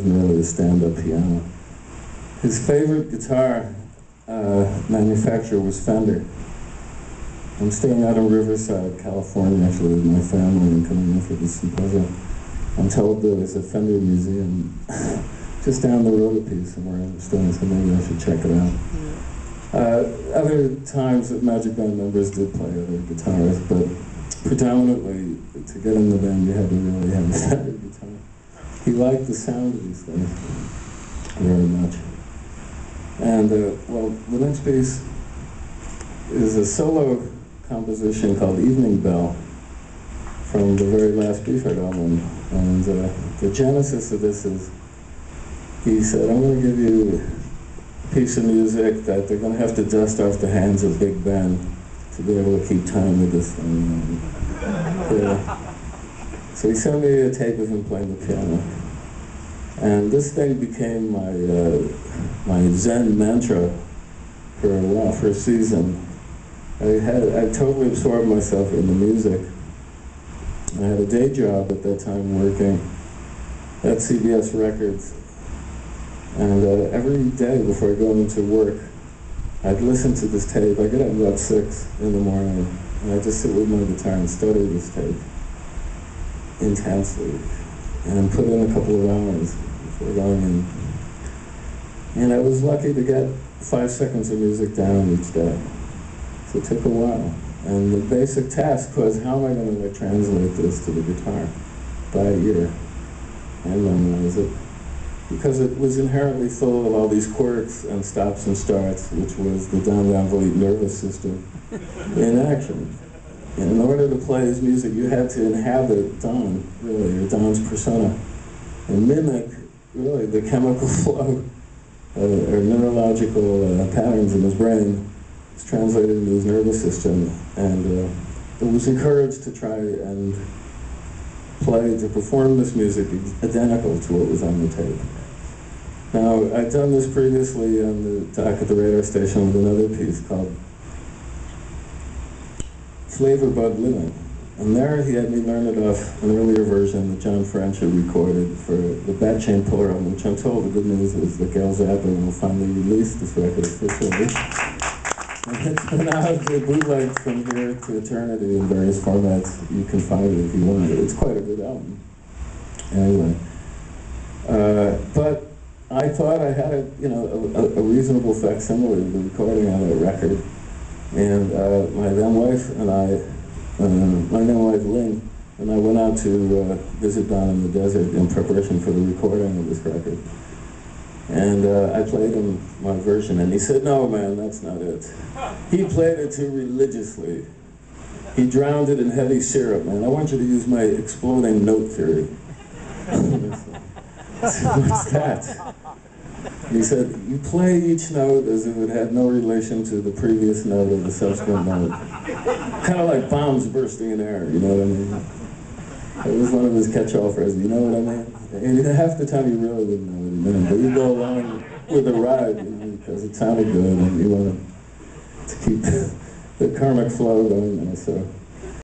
really a stand-up piano. His favorite guitar manufacturer was Fender. I'm staying out in Riverside, California, actually, with my family and coming in for the Symposium. I'm told there's a Fender museum just down the road a piece from where I'm staying, so maybe I should check it out. Other times that Magic Band members did play other guitars, but predominantly, to get in the band, you had to really have a Fender guitar. He liked the sound of these things very much. And, well, the next piece is a solo composition called Evening Bell from the very last Beefheart album. And the genesis of this is, he said, I'm going to give you a piece of music that they're going to have to dust off the hands of Big Ben to be able to keep time with this thing. So he sent me a tape of him playing the piano. And this thing became my Zen mantra for a while, for a season. I totally absorbed myself in the music. I had a day job at that time working at CBS Records. And every day before I go into work, I'd listen to this tape. I get up about 6 in the morning, and I'd just sit with my guitar and study this tape intensely, and put in a couple of hours before going in. And I was lucky to get 5 seconds of music down each day. So it took a while. And the basic task was, how am I going to translate this to the guitar by ear and memorize it? Because it was inherently full of all these quirks and stops and starts, which was the Don Van Vliet nervous system in action. And in order to play his music, you had to inhabit Don, really, or Don's persona, and mimic, really, the chemical flow or neurological patterns in his brain. It's translated into his nervous system, and it was encouraged to try and to perform this music identical to what was on the tape. Now, I'd done this previously on the dock at the radar station with another piece called Flavor Bud Living. And there he had me learn it off an earlier version that John French had recorded for the Bat Chain Puller album, which I'm told the good news is that Gail Zappa will finally release this record officially. And it's been out bootlegged from here to eternity in various formats. You can find it if you want it. It's quite a good album. Anyway, but I thought I had a reasonable facsimile of the recording on that record. And my then wife and I, my then wife Lynn, and I went out to visit Don in the desert in preparation for the recording of this record. And I played him my version, and he said, no, man, that's not it. He played it too religiously. He drowned it in heavy syrup, man. I want you to use my exploding note theory. What's that? He said, you play each note as if it had no relation to the previous note or the subsequent note. Kind of like bombs bursting in air, you know what I mean? It was one of his catch-all phrases, you know what I mean? And half the time you really wouldn't know what he meant, but you go along with the ride, you know, because it sounded good and you wanted to keep the karmic flow going there, so.